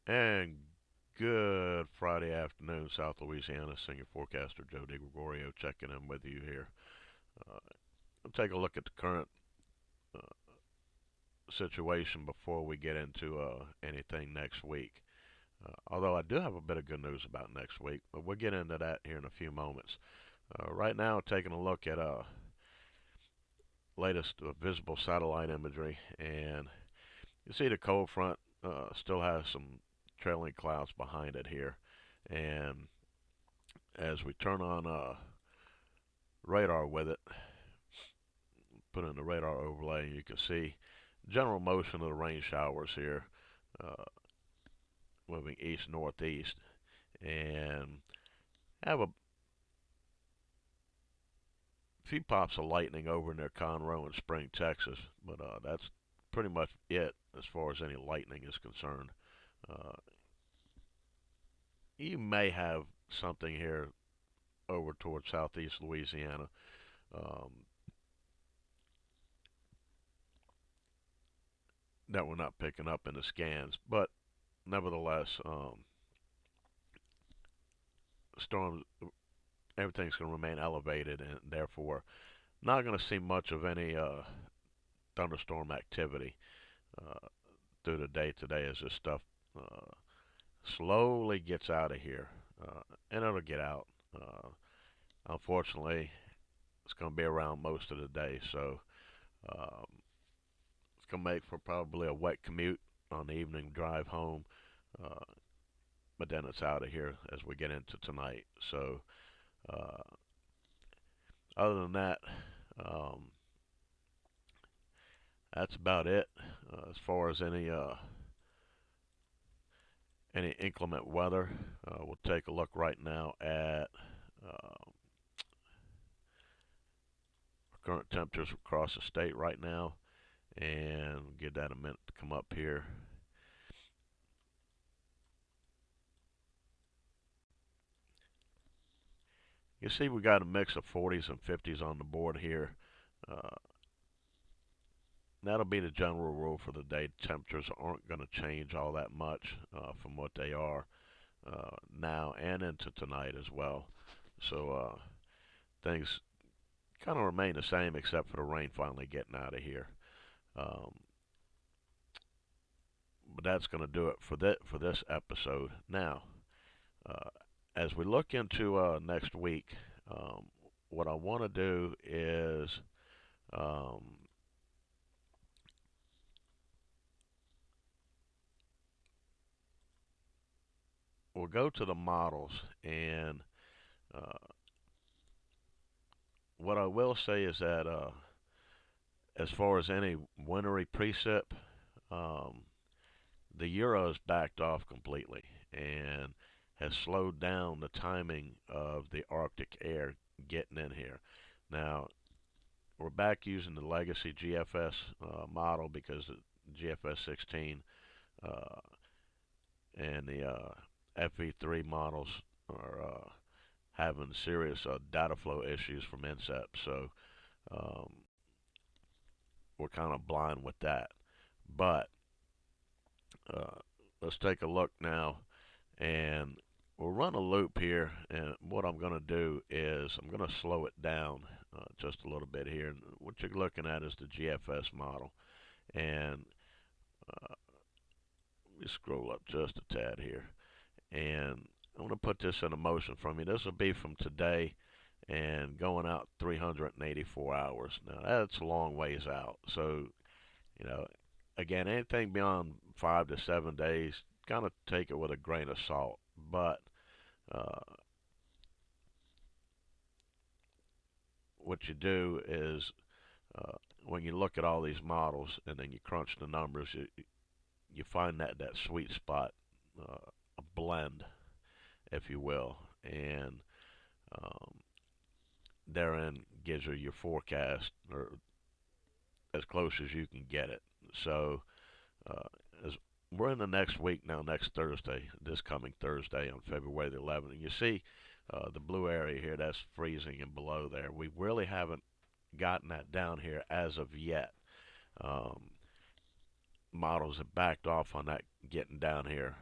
And good Friday afternoon, South Louisiana. Senior forecaster Joe DiGregorio checking in with you here. Uh, we'll take a look at the current uh, situation before we get into anything next week. Although I do have a bit of good news about next week, but we'll get into that here in a few moments. Right now, taking a look at latest visible satellite imagery, and you see the cold front still has some trailing clouds behind it here. And as we turn on radar with it, put in the radar overlay, you can see general motion of the rain showers here, uh, moving east northeast, and have a few pops of lightning over near Conroe and Spring, Texas, but that's pretty much it as far as any lightning is concerned. Uh, you may have something here over towards southeast Louisiana. Um, that we're not picking up in the scans, but nevertheless, storms, everything's going to remain elevated, and therefore not going to see much of any thunderstorm activity uh, through the day today as this stuff uh, slowly gets out of here, and it'll get out. Unfortunately, it's going to be around most of the day, so um, it's going to make for probably a wet commute on the evening drive home. Uh, but then it's out of here as we get into tonight. So, uh, other than that, um, that's about it as far as any inclement weather. We'll take a look right now at current temperatures across the state right now, and give that a minute to come up here. You see, we got a mix of 40s and 50s on the board here. Uh, That'll be the general rule for the day. Temperatures aren't going to change all that much from what they are now and into tonight as well. So things kind of remain the same except for the rain finally getting out of here. Um, but that's going to do it for this episode. Now, uh, as we look into next week, um, what I want to do is um, we'll go to the models, and uh, what I will say is that as far as any wintry precip, um, the Euro's backed off completely and has slowed down the timing of the Arctic air getting in here. Now, we're back using the legacy GFS model because the GFS 16 uh, and the FV3 models are having serious data flow issues from INSEP. So um, we're kind of blind with that. But uh, let's take a look now, and we'll run a loop here. And what I'm going to do is I'm going to slow it down just a little bit here. And what you're looking at is the GFS model. And we scroll up just a tad here. And I'm going to put this in a motion from you. This will be from today and going out 384 hours. Now, that's a long ways out. So, you know, again, anything beyond 5 to 7 days, kind of take it with a grain of salt. But uh, what you do is when you look at all these models and then you crunch the numbers, you find that sweet spot, a blend, if you will, and um, therein gives you your forecast or as close as you can get it. So uh, as we're in the next week now, next Thursday, this coming Thursday on February the 11th, and you see the blue area here, that's freezing and below there. We really haven't gotten that down here as of yet. Um, models have backed off on that getting down here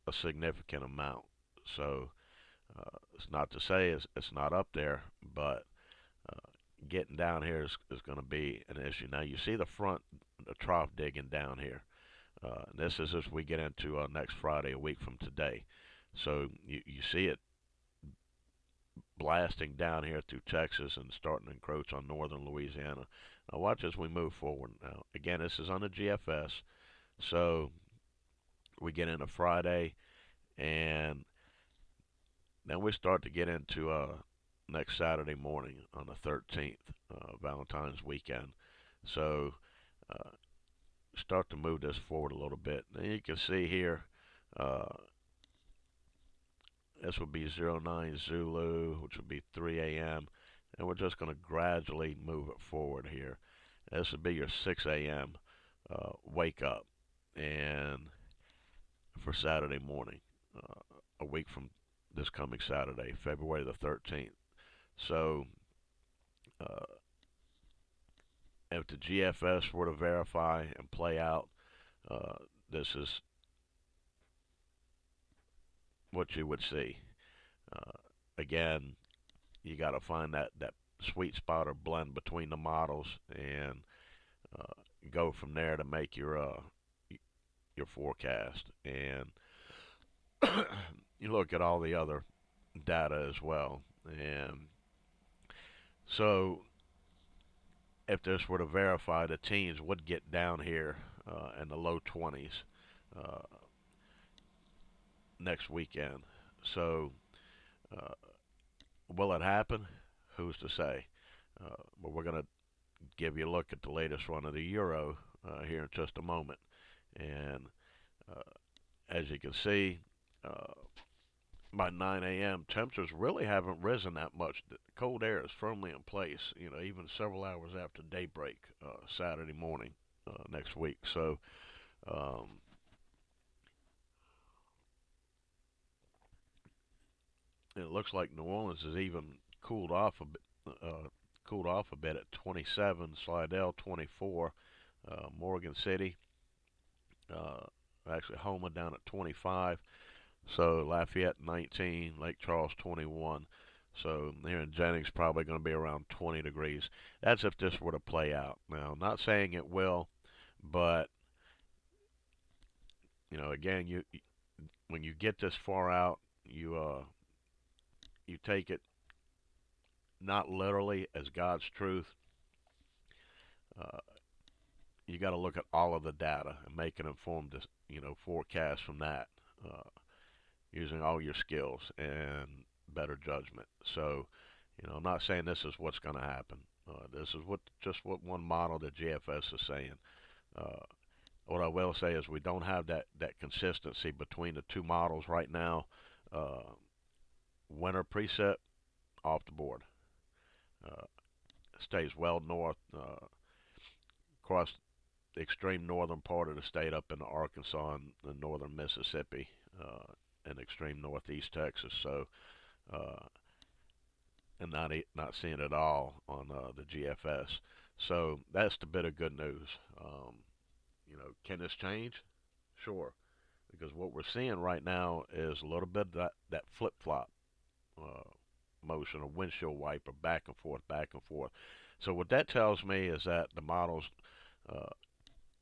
a significant amount. So it's not to say it's not up there, but getting down here is going to be an issue. Now you see the front, the trough digging down here. This is as we get into next Friday, a week from today. So you see it blasting down here through Texas and starting to encroach on northern Louisiana. Now watch as we move forward. Now again, this is on the GFS, so we get into Friday, and then we start to get into next Saturday morning on the 13th, Valentine's weekend. So uh, start to move this forward a little bit. Now you can see here, uh, this would be 09 Zulu, which would be 3 a.m. And we're just going to gradually move it forward here. This would be your 6 a.m. Wake up, and for Saturday morning, a week from this coming Saturday, February the 13th. So uh, if the GFS were to verify and play out, uh, this is what you would see. Uh, Again, you got to find that sweet spot or blend between the models and uh, go from there to make your forecast. And you look at all the other data as well. And so if this were to verify, the teens would get down here in the low 20s uh, next weekend. So uh, will it happen? Who's to say? But we're going to give you a look at the latest run of the euro here in just a moment. And uh, as you can see, uh, by 9 a.m., temperatures really haven't risen that much. The cold air is firmly in place, even several hours after daybreak Saturday morning next week. So um, it looks like New Orleans has even cooled off a bit. Cooled off a bit at 27, Slidell 24, Morgan City, uh, actually Houma down at 25. So Lafayette 19, Lake Charles 21. So here in Jennings probably going to be around 20 degrees. That's if this were to play out. Now, I'm not saying it will, but again, you when you get this far out, you take it not literally as God's truth. Uh, you got to look at all of the data and make an informed, forecast from that. Uh, Using all your skills and better judgment. So, I'm not saying this is what's going to happen. This is what one model the GFS is saying. Uh, what I will say is we don't have that consistency between the two models right now. Uh, Winter preset off the board. Uh, Stays well north, across the extreme northern part of the state up into Arkansas and northern Mississippi. And extreme northeast Texas. So, uh, and not seeing it all on the GFS. So that's the bit of good news. Can this change? Sure, because what we're seeing right now is a little bit of that flip flop uh, motion, a windshield wiper, back and forth, back and forth. So what that tells me is that the models, uh,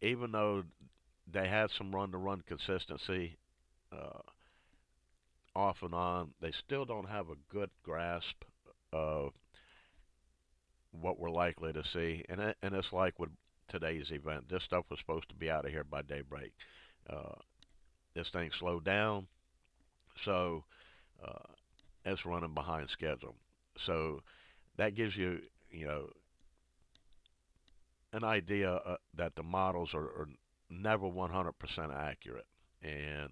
even though they had some run-to-run consistency, uh, off and on, they still don't have a good grasp of what we're likely to see. And it's like with today's event. This stuff was supposed to be out of here by daybreak. Uh, this thing slowed down, so uh, it's running behind schedule. So that gives you, you know, an idea that the models are never 100% accurate, and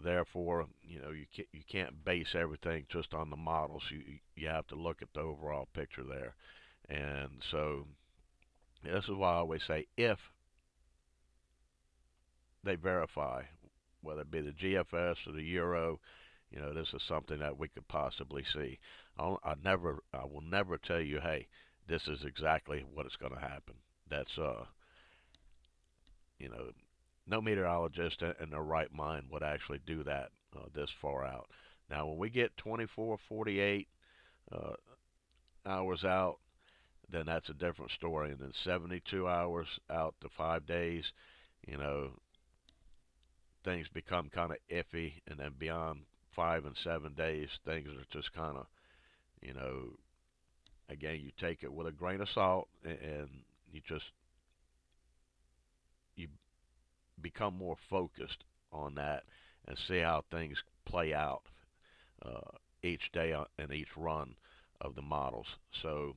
therefore, you can't base everything just on the models. You have to look at the overall picture there. And so this is why I always say if they verify, whether it be the GFS or the Euro, this is something that we could possibly see. I will never tell you, hey, this is exactly what is going to happen. That's you know, no meteorologist in their right mind would actually do that this far out. Now, when we get 24, 48 uh, hours out, then that's a different story. And then 72 hours out to 5 days, you know, things become kind of iffy. And then beyond 5 and 7 days, things are just kind of, you know, again, you take it with a grain of salt, and you just you become more focused on that and see how things play out each day and each run of the models. So,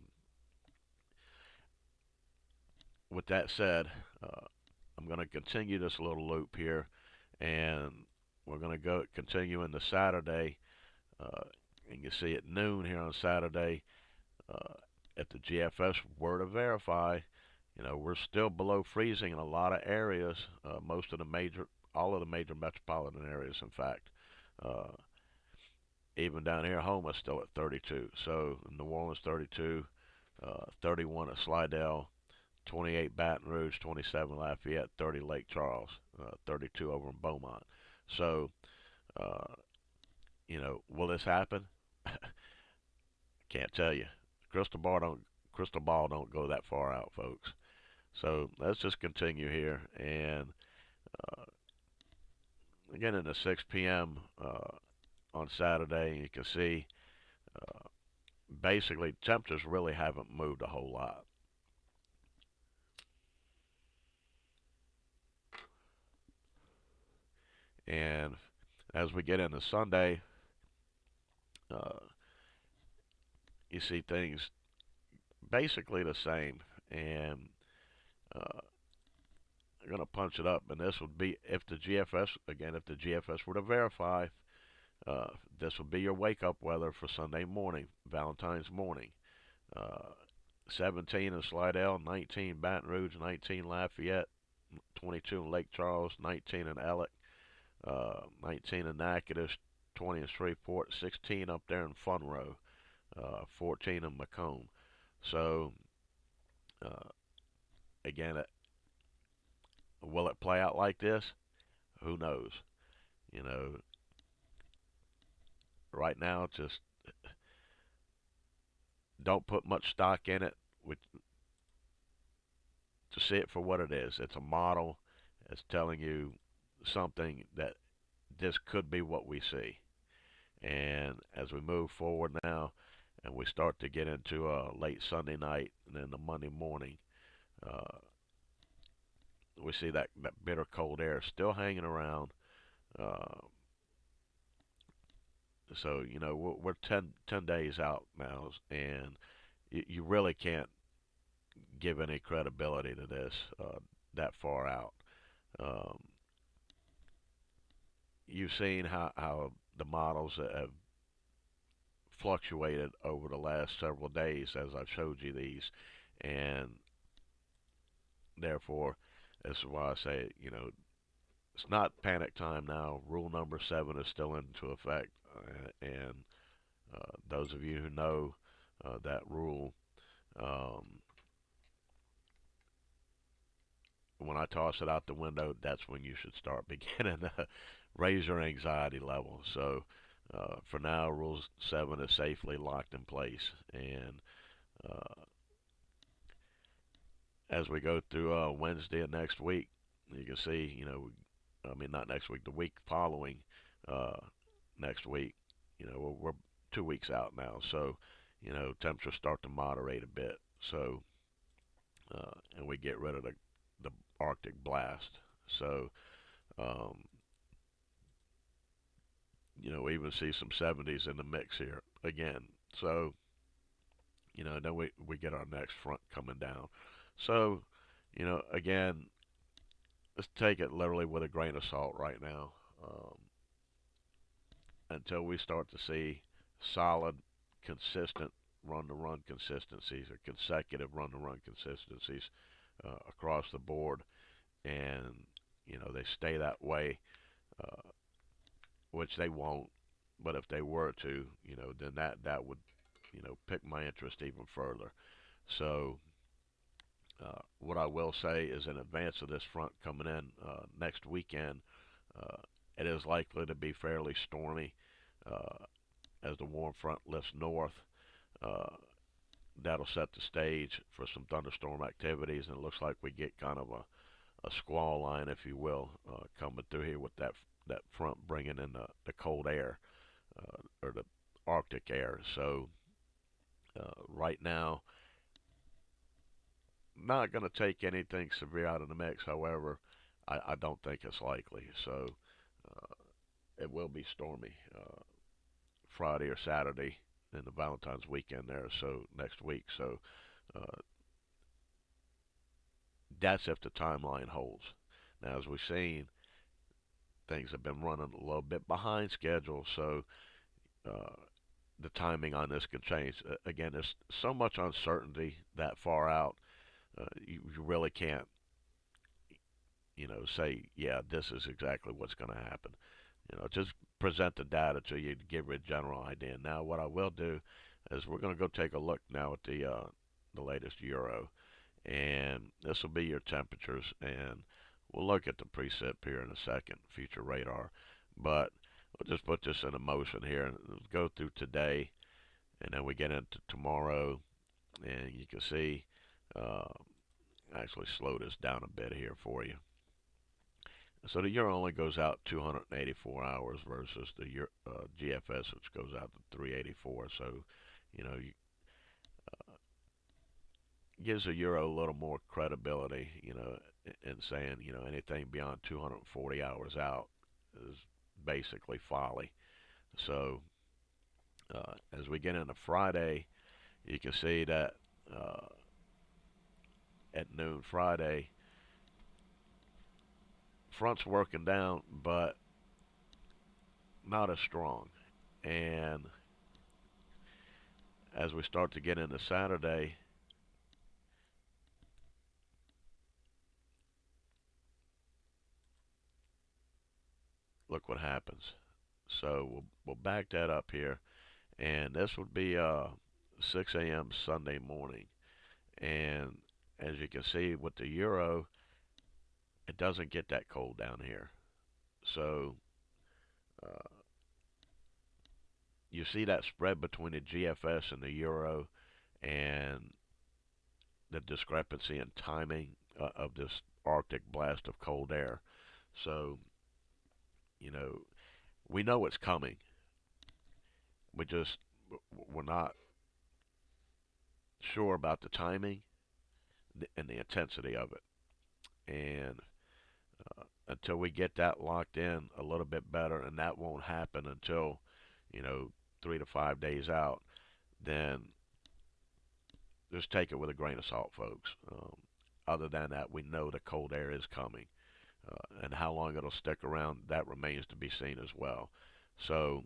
with that said, uh, I'm going to continue this little loop here, and we're going to go continue into Saturday. Uh, and you see at noon here on Saturday, uh, if the GFS were to verify, we're still below freezing in a lot of areas. Most of the major, all of the major metropolitan areas, in fact. Uh, Even down here, home is still at 32. So New Orleans 32, 31 at Slidell, 28 Baton Rouge, 27 Lafayette, 30 Lake Charles, 32 over in Beaumont. So, uh, will this happen? Can't tell you. Crystal ball don't go that far out, folks. So let's just continue here, and uh, again in the 6 p.m. On Saturday, you can see uh, basically temperatures really haven't moved a whole lot. And as we get into Sunday, uh, you see things basically the same. And uh, I'm going to punch it up. And this would be if the GFS, again, if the GFS were to verify, this would be your wake up weather for Sunday morning, Valentine's morning. Uh, 17 in Slidell, 19 Baton Rouge, 19 Lafayette, 22 in Lake Charles, 19 in Ellick, 19 in Natchitoches, 20 in Shreveport, 16 up there in Funroe, 14 in Macomb. So, uh, again, will it play out like this? Who knows? You know, right now, just don't put much stock in it with, to see it for what it is. It's a model. It's telling you something that this could be what we see. And as we move forward now, and we start to get into late Sunday night and then the Monday morning, uh, we see that bitter cold air still hanging around. Uh, so we're 10 days out now, and you really can't give any credibility to this that far out. Um, you've seen how the models have fluctuated over the last several days as I've showed you these, and therefore, this is why I say, it's not panic time now. Rule number 7 is still into effect, and those of you who know that rule, um, when I toss it out the window, that's when you should start beginning to raise your anxiety level. So, for now, Rule 7 is safely locked in place, and uh, as we go through Wednesday of next week, you can see, I mean, not next week, the week following uh, next week, we're 2 weeks out now. So, temperatures start to moderate a bit. So, and we get rid of the Arctic blast. So, um, we even see some 70s in the mix here again. So, then we get our next front coming down. So, again, let's take it literally with a grain of salt right now, until we start to see solid, consistent run-to-run consistencies or consecutive run-to-run consistencies across the board, and they stay that way, uh, which they won't. But if they were to, then that would pick my interest even further. So What I will say is, in advance of this front coming in next weekend, uh, it is likely to be fairly stormy uh, as the warm front lifts north. Uh, that'll set the stage for some thunderstorm activities, and it looks like we get kind of a squall line, if you will, coming through here with that front bringing in the cold air or the Arctic air. So right now, not going to take anything severe out of the mix. However, I don't think it's likely. So uh, it will be stormy Friday or Saturday in the Valentine's weekend there. So next week. So uh, that's if the timeline holds. Now, as we've seen, things have been running a little bit behind schedule. So uh, the timing on this could change. Again, there's so much uncertainty that far out. You really can't, say, yeah, this is exactly what's going to happen. Just present the data to you to give you a general idea. Now, what I will do is we're going to go take a look now at the latest euro, and this will be your temperatures, and we'll look at the precip here in a second, future radar, but we'll just put this into motion here and go through today, and then we get into tomorrow, and you can see. Uh, Actually, slow this down a bit here for you. So the euro only goes out 284 hours versus the GFS, which goes out to 384. So, you know, gives the euro a little more credibility, in saying, anything beyond 240 hours out is basically folly. So, as we get into Friday, you can see that uh, at noon Friday, front's working down, but not as strong. And as we start to get into Saturday, look what happens. So we'll back that up here, and this would be 6 a.m. Sunday morning. And as you can see with the euro, it doesn't get that cold down here. So uh, you see that spread between the GFS and the euro, and the discrepancy in timing of this Arctic blast of cold air. So you know we know it's coming. We just we're not sure about the timing and the intensity of it. And until we get that locked in a little bit better, and that won't happen until, you know, 3 to 5 days out, then just take it with a grain of salt, folks. Other than that, we know the cold air is coming. And how long it'll stick around, that remains to be seen as well. So,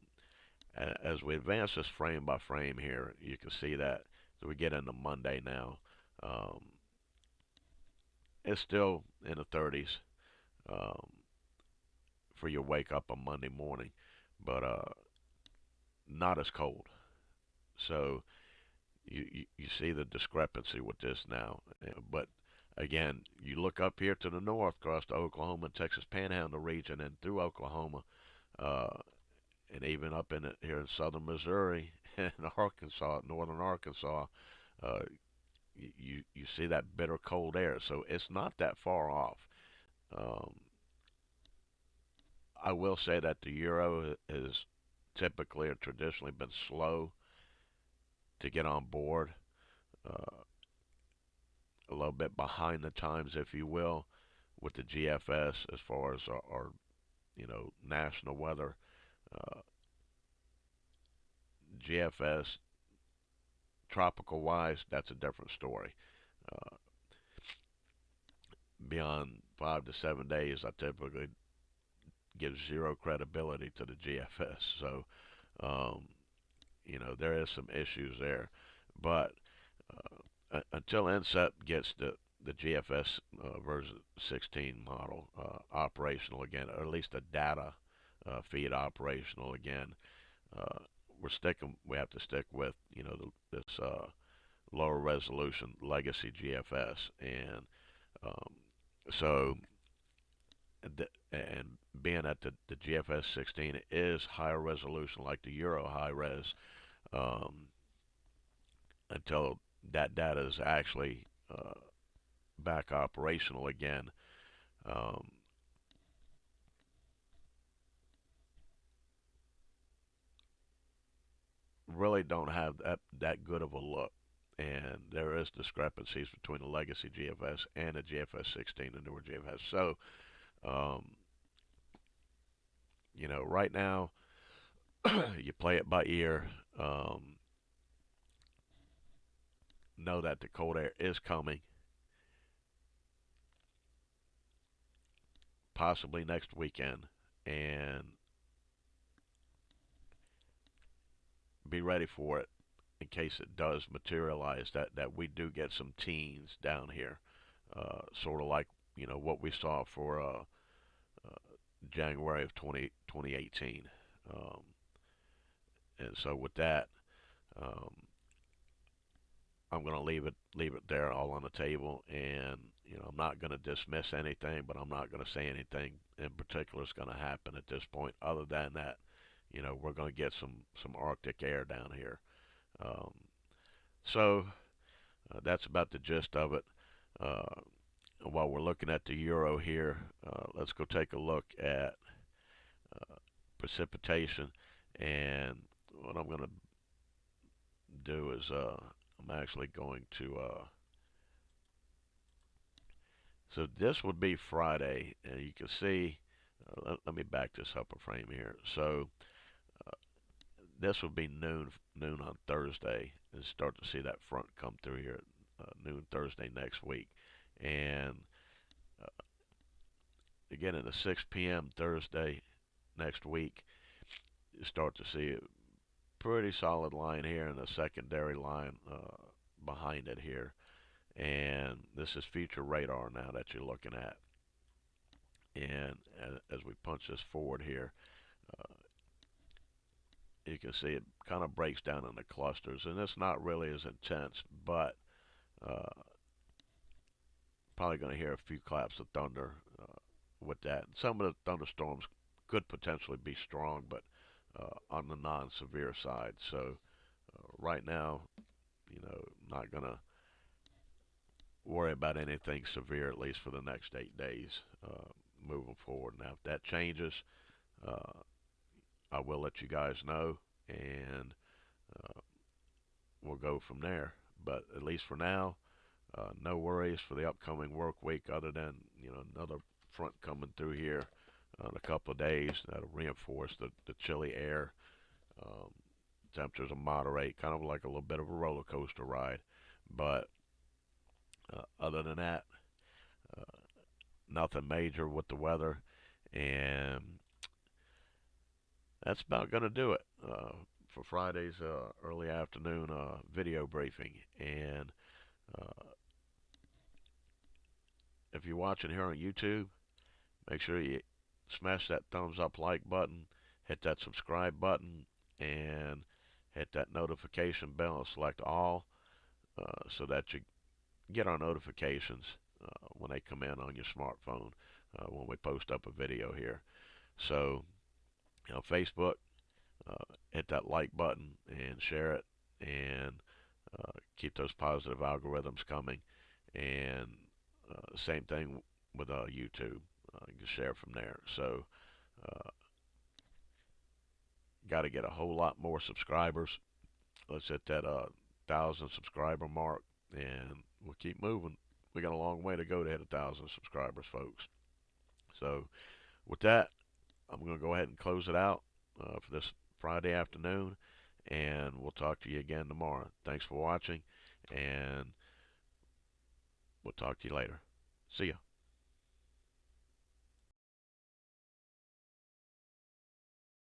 as we advance this frame by frame here, you can see that as we get into Monday now, um, it's still in the 30s um, for your wake up on Monday morning, but not as cold. So you see the discrepancy with this now. But again, you look up here to the north across the Oklahoma and Texas Panhandle region and through Oklahoma, uh, and even up in here in southern Missouri and Arkansas, northern Arkansas, uh, you see that bitter cold air. So it's not that far off. Um, I will say that the euro has typically or traditionally been slow to get on board, uh, a little bit behind the times, if you will, with the GFS as far as our national weather. Uh, GFS tropical wise, that's a different story. Uh, Beyond 5 to 7 days, I typically give zero credibility to the GFS. So, um, there is some issues there. But until NSEP gets the GFS version 16 model operational again, or at least the data feed operational again, uh, we have to stick with this lower resolution legacy GFS, and um, so and being that the GFS 16 is higher resolution like the Euro high res, um, until that data is actually back operational again. Um, really don't have that good of a look, and there is discrepancies between the legacy GFS and the GFS 16, the newer GFS. So, um, right now you play it by ear. Know that the cold air is coming, possibly next weekend, and be ready for it in case it does materialize. That we do get some teens down here, sort of like what we saw for January of 2018. Um, and so with that, um, I'm going to leave it there all on the table, and I'm not going to dismiss anything, but I'm not going to say anything in particular is going to happen at this point. Other than that, we're going to get some Arctic air down here. Um, so that's about the gist of it. Uh, while we're looking at the euro here, let's go take a look at precipitation. And what I'm going to do is I'm actually going to so this would be Friday, and you can see. Let me back this up a frame here. So this would be noon on Thursday, and start to see that front come through here at noon Thursday next week, and uh, again at the 6 p.m. Thursday next week, you start to see a pretty solid line here and a secondary line behind it here, and this is future radar now that you're looking at. And as we punch this forward here, uh, you can see it kind of breaks down into clusters, and it's not really as intense, but uh, probably going to hear a few claps of thunder with that. Some of the thunderstorms could potentially be strong, but on the non-severe side. So right now, not going to worry about anything severe, at least for the next 8 days moving forward. Now, if that changes, uh, I will let you guys know, and uh, we'll go from there. But at least for now, no worries for the upcoming work week, other than another front coming through here in a couple of days that'll reinforce the chilly air. Um, Temperatures will moderate, kind of like a little bit of a roller coaster ride. But other than that, uh, nothing major with the weather, and that's about going to do it for Friday's early afternoon video briefing. And uh, if you're watching here on YouTube, make sure you smash that thumbs up like button, hit that subscribe button, and hit that notification bell and select all so that you get our notifications when they come in on your smartphone when we post up a video here. So, Facebook, hit that like button and share it, and keep those positive algorithms coming. And same thing with YouTube. You can share from there. So, uh, got to get a whole lot more subscribers. Let's hit that 1,000 subscriber mark, and we'll keep moving. We got a long way to go to hit 1,000 subscribers, folks. So, with that, I'm going to go ahead and close it out for this Friday afternoon, and we'll talk to you again tomorrow. Thanks for watching, and we'll talk to you later. See ya.